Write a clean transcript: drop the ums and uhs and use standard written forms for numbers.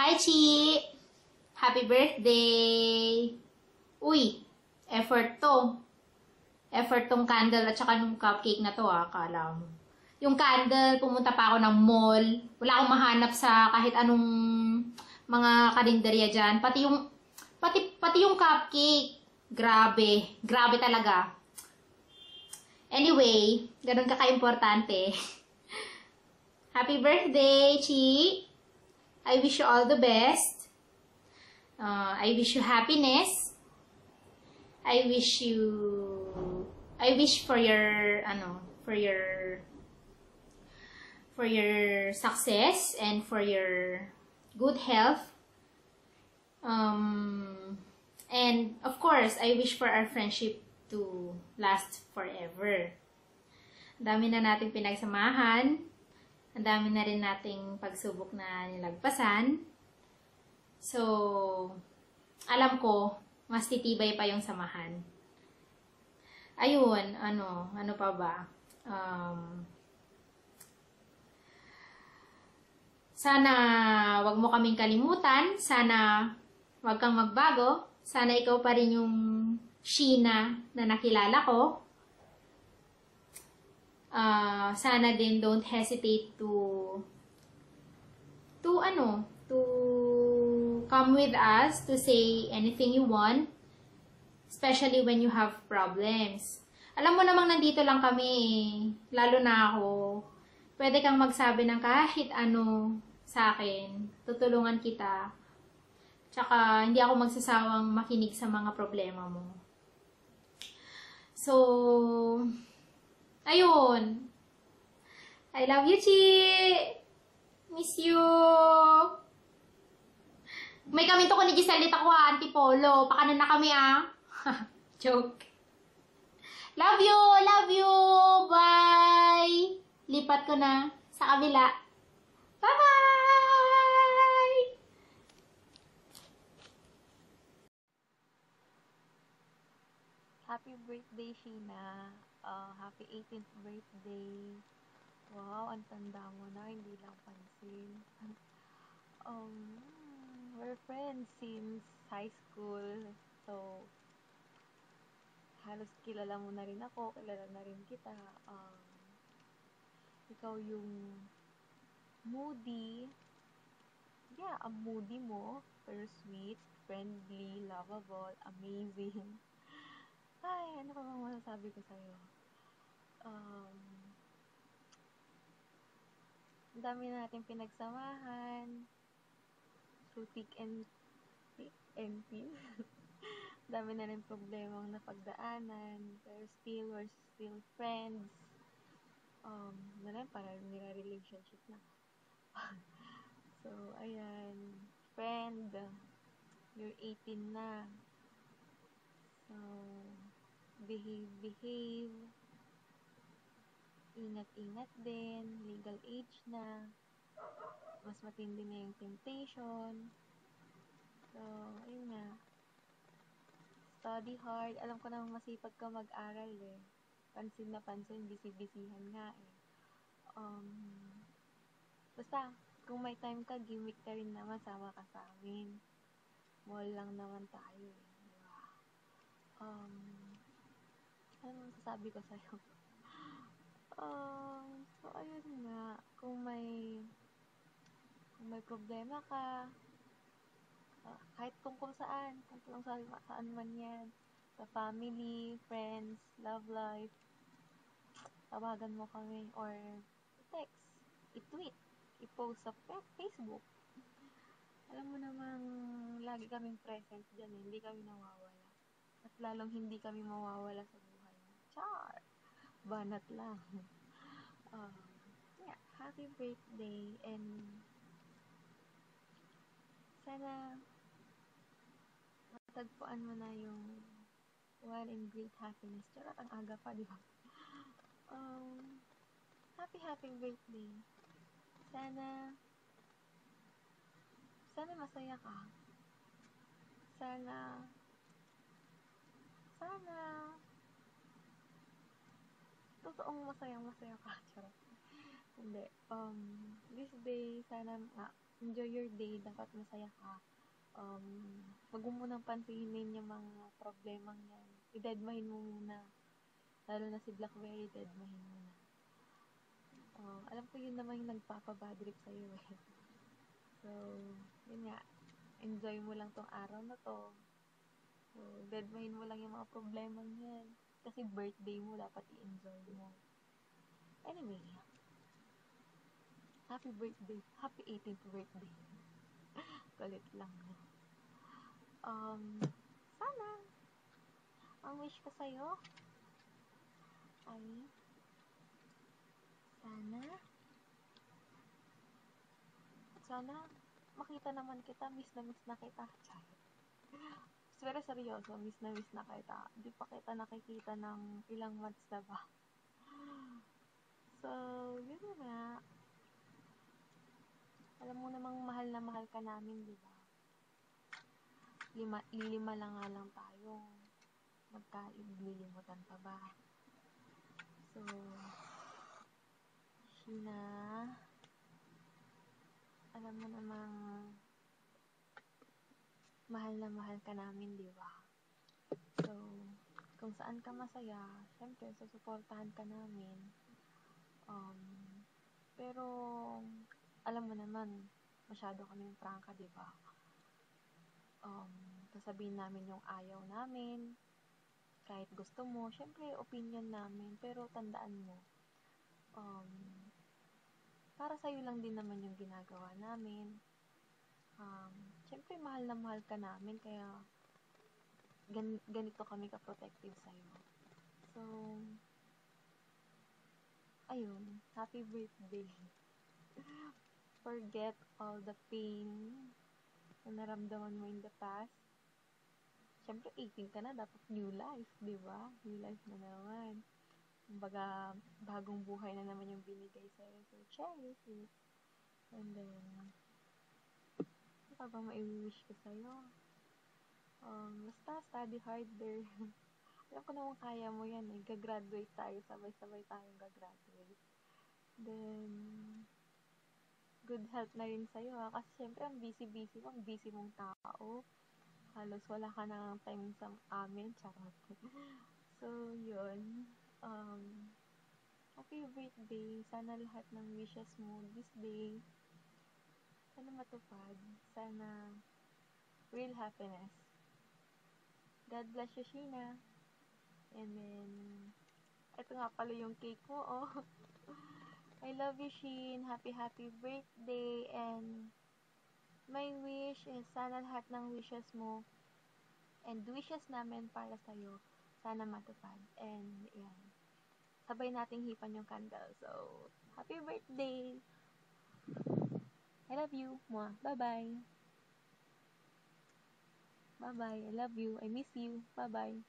Hi, Chi! Happy birthday! Uy, effort to. Effort tong candle at saka nung cupcake na to, akala mo. Yung candle, pumunta pa ako ng mall. Wala akong mahanap sa kahit anong mga karinderya dyan. Pati yung cupcake. Grabe. Grabe talaga. Anyway, ganun ka-importante. Happy birthday, Chi! I wish you all the best. I wish you happiness. I wish for your for your success and for your good health. And of course, I wish for our friendship to last forever. Ang dami na nating pinagsamahan. Ang dami na rin nating pagsubok na nilagpasan. So, alam ko, mas titibay pa yung samahan. Ayun, ano pa ba? Sana wag mo kaming kalimutan. Sana wag kang magbago. Sana ikaw pa rin yung Sheena na nakilala ko. Sana din don't hesitate to come with us, to say anything you want, especially when you have problems. Alam mo namang nandito lang kami, lalo na ako. Pwede kang magsabi ng kahit ano sa akin, tutulungan kita. Tsaka hindi ako magsasawang makinig sa mga problema mo. So, ayun. I love you, Chi! Miss you! May kaminto ko ni Giselle dito ko, Auntie Polo. Pakanan na kami, Joke. Love you! Love you! Bye! Lipat ko na sa kabila. Bye-bye! Happy birthday, Sheena. Happy 18th birthday. Wow, ang tanda mo na, hindi lang pansin. We're friends since high school. So, halos kilala mo na rin ako, kilala na rin kita. Ikaw yung moody. Yeah, ang moody mo. Pero sweet, friendly, lovable, amazing. Ay, ano pa bang masasabi ko sa'yo? Ang dami na natin pinagsamahan. Through thick and thin. Dami na rin problemang napagdaanan. Pero still, we're still friends. Parang nila-relationship na. So, ayan. Friend, you're 18 na. So, behave. Ingat-ingat din. Legal age na. Mas matindi na yung temptation. So, ayun nga. Study hard. Alam ko namang masipag ka mag-aral eh. Pansin na pansin, busy-busyhan nga eh. Basta, kung may time ka, gimmick ka rin naman, sama ka sa amin. Mall lang naman tayo eh. Diba? Ano masasabi ko sa'yo? So, ayun nga. Kung may problema ka, kahit tungkol saan man yan, sa family, friends, love life, tawagan mo kami, or text, i-tweet, i-post sa Facebook. Alam mo namang lagi kaming present dyan, hindi kami nawawala. At lalong hindi kami mawawala sa buhay mo. Char! Banat lang. Yeah, happy birthday, and sana matagpuan mo na yung one and great happiness. Charot, ang aga pa, di ba? Happy birthday. Sana masaya ka. Sana totoong masaya ka. Charot. Hindi. This day, sana enjoy your day. Dapat masaya ka. Wag mo munang pansinin yung mga problemang yan. I-deadmahin mo muna. Lalo na si Blackberry, deadmahin mo na. Alam ko yun naman yung nagpapabad trip sa'yo eh. So, yun nga. Enjoy mo lang tong araw na to. So, deadmahin mo lang yung mga problemang yan. Kasi birthday mo, dapat i-enjoy mo. Anyway, happy birthday. Happy 18th birthday. Galit lang. Sana, ang wish ko sa'yo ay sana makita naman kita, miss na kita. Char. Pero seryoso, miss na kita. Di pa kita nakikita ng ilang months na ba. So, yun nga. Alam mo namang mahal na mahal ka namin, di ba? Lima lang nga lang tayo. Magkalilimutan pa ba? So, Sheena, alam mo namang mahal na mahal ka namin, di ba? So, kung saan ka masaya, syempre, susuportahan ka namin. Pero, alam mo naman, masyado kaming prangka, di ba? Sasabihin namin yung ayaw namin, kahit gusto mo, syempre, opinion namin, pero tandaan mo, para sa'yo lang din naman yung ginagawa namin. Syempre, mahal na mahal ka namin, kaya ganito kami ka-protective sa'yo. So, ayun, happy birthday. Forget all the pain na naramdaman mo in the past. Syempre, 18 ka na, dapat new life, di ba? New life na naman. Kumbaga, bagong buhay na naman yung binigay sa'yo. So, cherish it. And then, ano pa bang mai-wish ko sa'yo? Basta, study harder. Alam ko naman kaya mo yan eh. Gagraduate tayo, sabay-sabay tayong gagraduate. Then, good health na rin sa'yo ha. Kasi syempre, ang busy mong tao. Halos wala ka na time sa amin. Charot. So, yun. Happy birthday. Sana lahat ng wishes mo this day, sana matupad. Sana real happiness. God bless you, Sheena. And then, ito nga pala yung cake mo, oh. I love you, Sheen. Happy birthday. And my wish is sana lahat ng wishes mo and wishes namin para sa'yo, sana matupad. And, yan. Sabay nating hipan yung candle. So, happy birthday! I love you. Mwah. Bye-bye. Bye-bye. I love you. I miss you. Bye-bye.